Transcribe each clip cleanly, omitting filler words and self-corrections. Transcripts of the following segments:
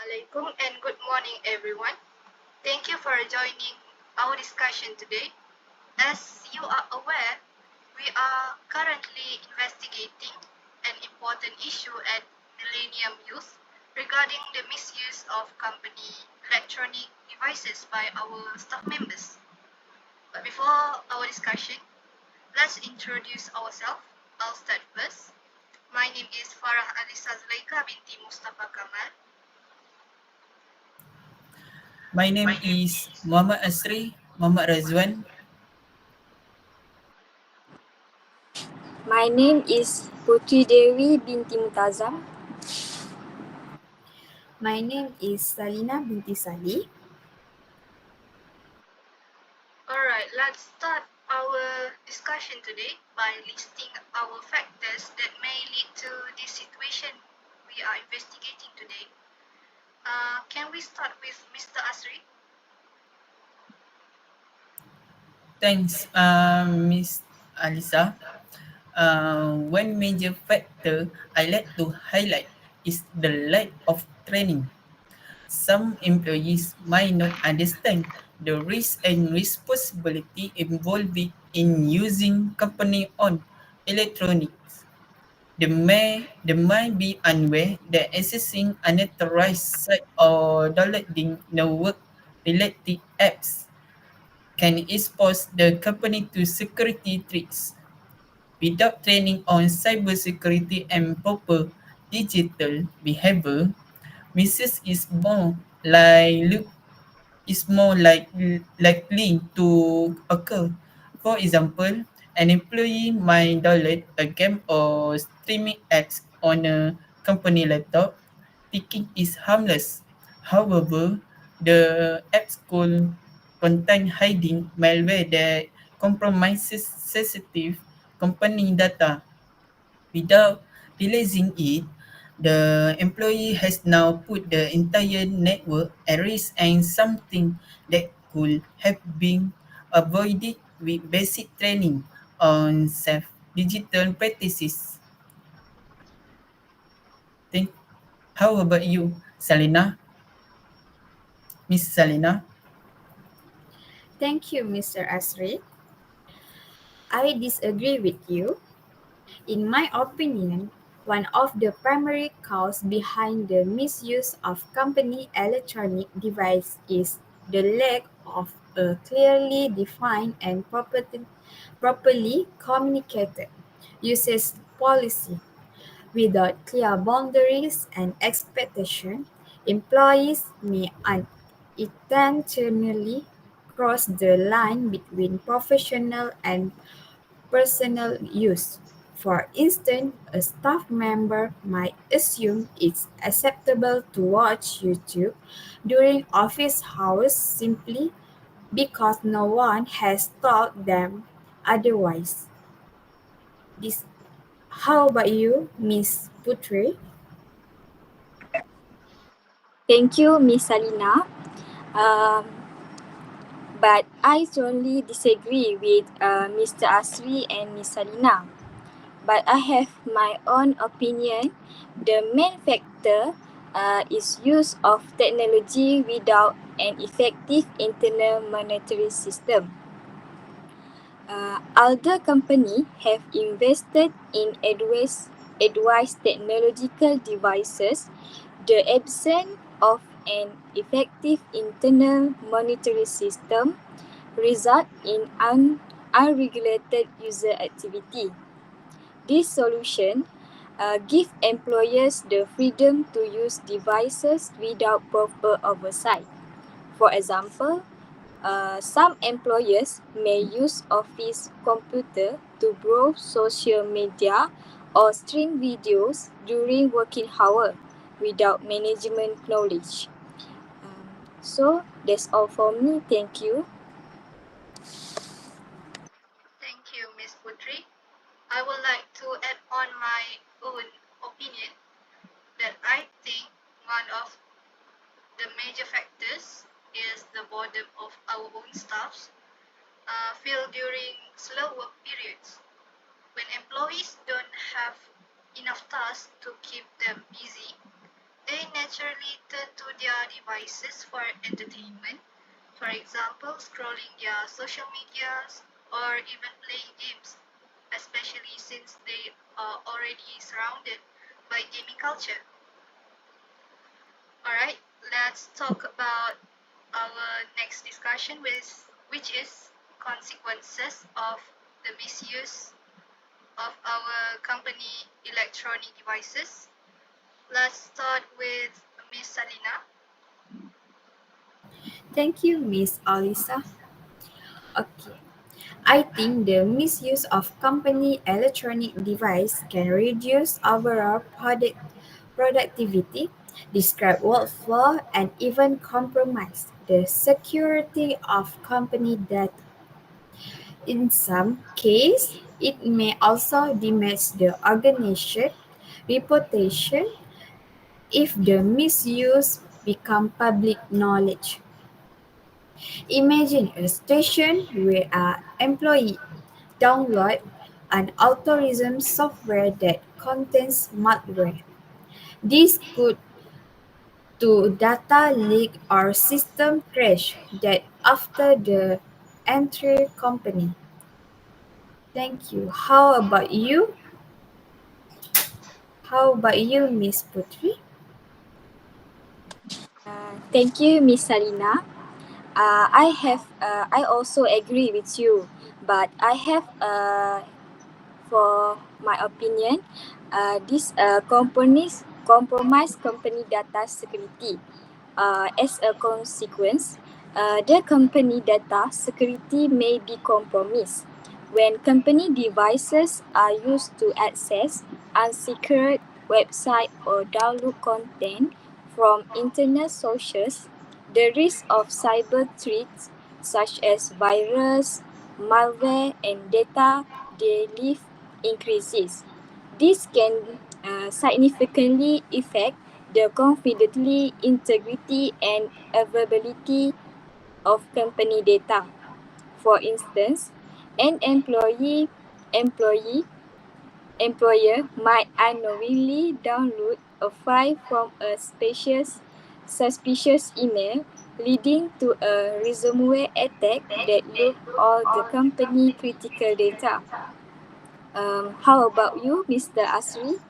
Assalamualaikum and good morning everyone. Thank you for joining our discussion today. As you are aware, we are currently investigating an important issue at Millennium Youth regarding the misuse of company electronic devices by our staff members. But before our discussion, let's introduce ourselves. I'll start first. My name is FARAH ZULAIKHA binti MUSTAFA KAMAL. My name is Muhammad Asry, Muhammad RADZUAN. My name is Putri DEWIE binti MUTHAZAM. My name is Salina binti SALI. Alright, let's start our discussion today by listing our factors that may lead to this situation we are investigating today. Can we start with Mr. Asry? Thanks, Miss ALIESA. One major factor I like to highlight is the lack of training. Some employees might not understand the risk and responsibility involved in using company-owned electronics. They might be unaware that accessing unauthorized site or downloading network-related apps can expose the company to security threats. Without training on cybersecurity and proper digital behavior, misuse is more likely to occur. For example, an employee might download a game or streaming apps on a company laptop, thinking it's harmless. However, the apps could contain hiding malware that compromises sensitive company data. Without realizing it, the employee has now put the entire network at risk and something that could have been avoided with basic training on safe digital practices. Think, how about you, Salina? Miss Salina? Thank you, Mr. Asry. I disagree with you. In my opinion, one of the primary causes behind the misuse of company electronic device is the lack of a clearly defined and properly communicated usage policy. Without clear boundaries and expectation, employees may unintentionally cross the line between professional and personal use. For instance, a staff member might assume it's acceptable to watch YouTube during office hours simply because no one has told them otherwise. How about you, Miss Putri? Thank you, Miss Salina. Um, but I strongly disagree with Mr. Asri and Miss Salina. But I have my own opinion. The main factor is use of technology without an effective internal monitoring system. Other companies have invested in advanced technological devices. The absence of an effective internal monitoring system result in unregulated user activity. This solution give employers the freedom to use devices without proper oversight. For example, some employers may use office computer to browse social media or stream videos during working hour without management knowledge. So that's all for me. Thank you. Thank you, Miss Putri. I would like to add on my own opinion that I think one of the major factors is the boredom of our own staffs feel during slow work periods. When employees don't have enough tasks to keep them busy, they naturally turn to their devices for entertainment, for example, scrolling their social medias or even playing games, especially since they are already surrounded by gaming culture. Alright, let's talk about our next discussion, which is consequences of the misuse of our company electronic devices. Let's start with Miss Salina. Thank you, Miss Alisa. Okay. I think the misuse of company electronic device can reduce overall productivity, describe workflow, and even compromise the security of company data. In some cases, it may also damage the organization reputation if the misuse become public knowledge. Imagine a station where an employee download an authorism software that contains malware. This could to data leak or system crash that after the entire company. Thank you. How about you? How about you, Miss Putri? Thank you, Miss Salina. I also agree with you, but I have for my opinion, this companies compromise company data security. As a consequence, the company data security may be compromised when company devices are used to access unsecured website or download content from internet sources. The risk of cyber threats such as virus, malware, and data theft increases. This can significantly affect the confidentiality, integrity, and availability of company data. For instance, an employer might unknowingly download a file from a suspicious email, leading to a ransomware attack that loot all the company critical data. How about you, Mr. Asri?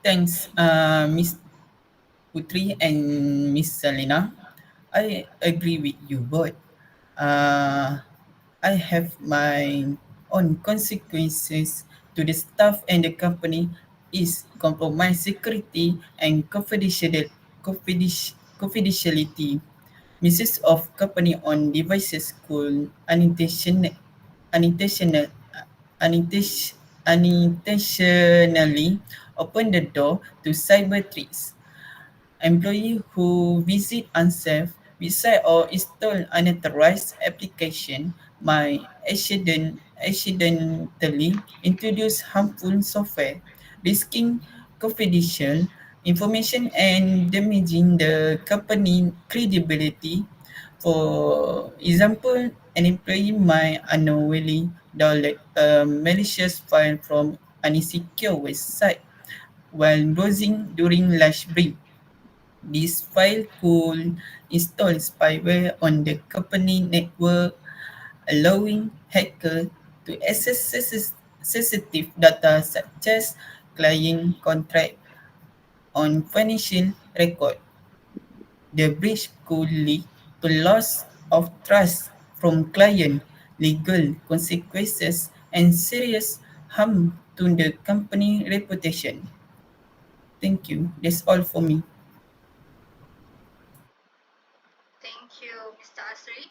Thanks, Miss Putri and Miss Salina. I agree with you both. Uh, I have my own consequences to the staff and the company is compromise security and confidentiality. Misuse of company on devices could unintentional, unintentionally open the door to cyber threats. Employee who visit unsafe website or install unauthorized application might accidentally introduce harmful software, risking confidential information and damaging the company credibility. For example, an employee might unknowingly download a malicious file from an insecure website while browsing during lunch break. This file could install spyware on the company network, allowing hackers to access sensitive data such as client contract on financial record. The breach could lead to loss of trust from client, legal consequences, and serious harm to the company reputation. Thank you. That's all for me. Thank you, Mr. Asri.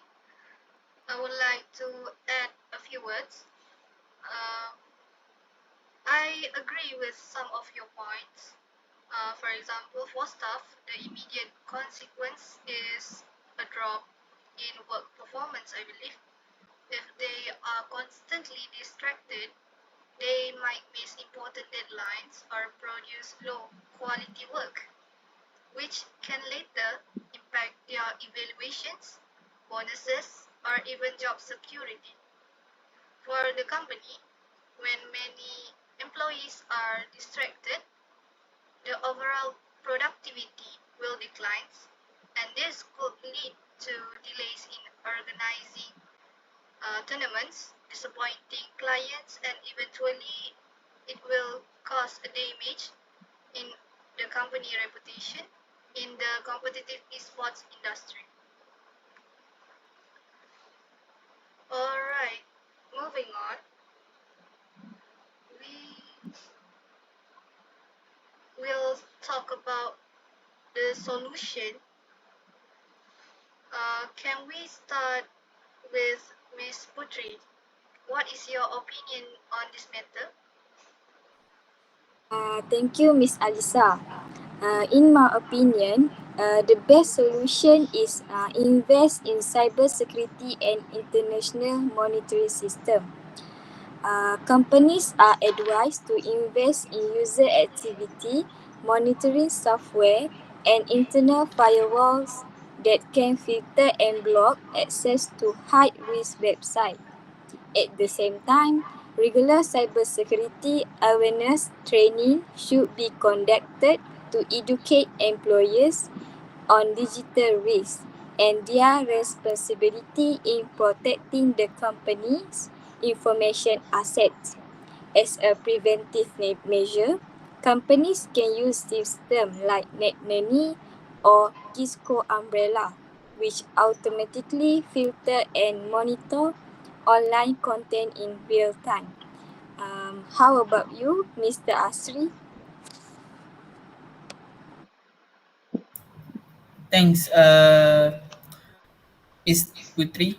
I would like to add a few words. Uh, I agree with some of your points. For example, for staff, the immediate consequence is a drop in work performance, I believe. If they are constantly distracted, they might miss important deadlines or produce low quality work, which can later impact their evaluations, bonuses, or even job security. For the company, when many employees are distracted, the overall productivity will decline, and this could lead to delays in organizing tournaments, disappointing clients, and eventually it will cause a damage in the company reputation in the competitive esports industry. Alright, moving on. We will talk about the solution. Can we start with Ms. Putri? What is your opinion on this matter? Thank you, Miss Alisa. In my opinion, the best solution is invest in cybersecurity and international monitoring system. Companies are advised to invest in user activity monitoring software and internal firewalls that can filter and block access to high-risk websites. At the same time, regular cybersecurity awareness training should be conducted to educate employers on digital risks and their responsibility in protecting the company's information assets. As a preventive measure, companies can use systems like NetNanny or Kisco Umbrella, which automatically filter and monitor online content in real time. How about you, Mr. Asri? Thanks, Miss Putri.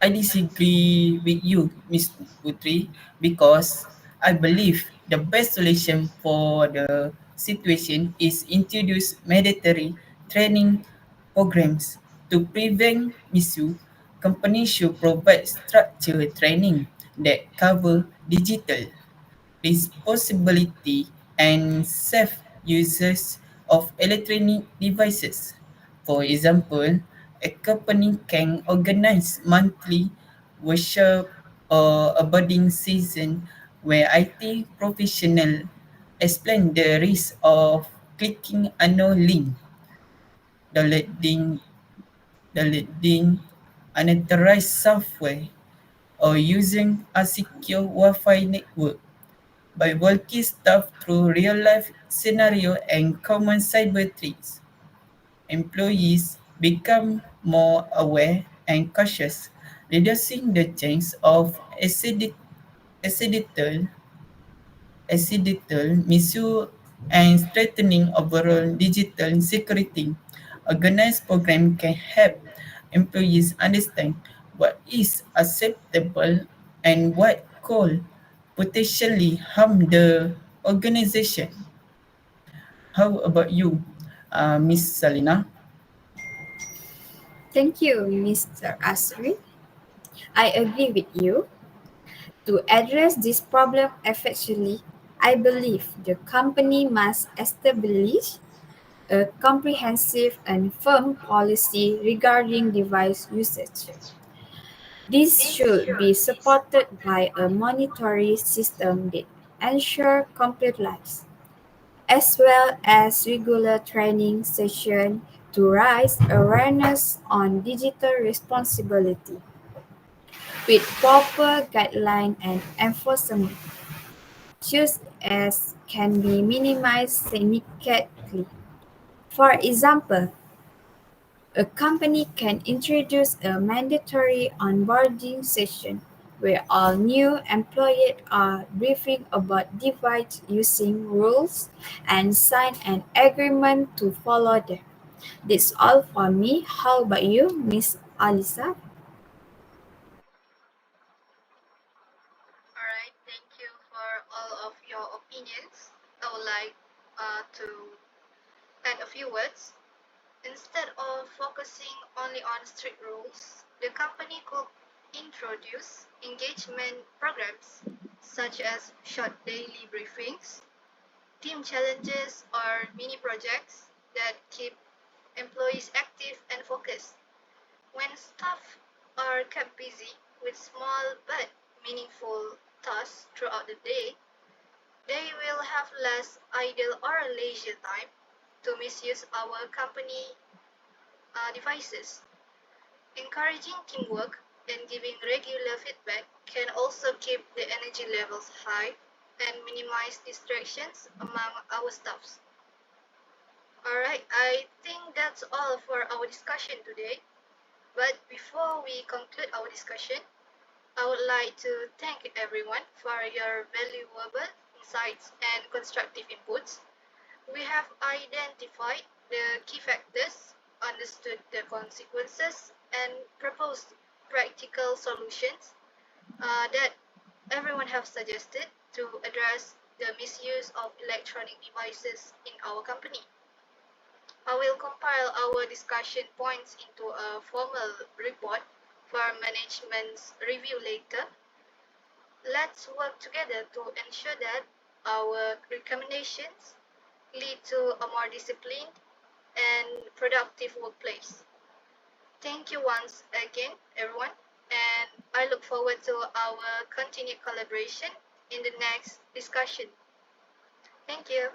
I disagree with you, Miss Putri, because I believe the best solution for the situation is introduce mandatory training programs to prevent misuse. Companies should provide structured training that cover digital responsibility and safe uses of electronic devices. For example, a company can organize monthly workshop or a budding season where IT professionals explain the risk of clicking unknown link, downloading, downloading unauthorized software, or using a secure Wi-Fi network. By walking staff through real-life scenario and common cyber threats, employees become more aware and cautious, reducing the chance of accidental misuse and strengthening overall digital security. Organized program can help employees understand what is acceptable and what could potentially harm the organization. How about you, Miss Salina? Thank you, Mr. Asri. I agree with you. To address this problem effectively, I believe the company must establish a comprehensive and firm policy regarding device usage. This should be supported by a monitoring system that ensures compliance, as well as regular training sessions to raise awareness on digital responsibility. With proper guideline and enforcement, issues as can be minimized significantly. For example, a company can introduce a mandatory onboarding session where all new employees are briefed about device using rules and sign an agreement to follow them. That's all for me. How about you, Miss Alisa? Alright, thank you for all of your opinions. I would like to add a few words. Instead of focusing only on strict rules, the company could introduce engagement programs such as short daily briefings, team challenges, or mini projects that keep employees active and focused. When staff are kept busy with small but meaningful tasks throughout the day, They will have less idle or leisure time to misuse our company devices. Encouraging teamwork and giving regular feedback can also keep the energy levels high and minimize distractions among our staffs. Alright, I think that's all for our discussion today. But before we conclude our discussion, I would like to thank everyone for your valuable insights and constructive inputs. We have identified the key factors, understood the consequences, and proposed practical solutions that everyone have suggested to address the misuse of electronic devices in our company. I will compile our discussion points into a formal report for management's review later. Let's work together to ensure that our recommendations lead to a more disciplined and productive workplace. Thank you once again, everyone, and I look forward to our continued collaboration in the next discussion. Thank you.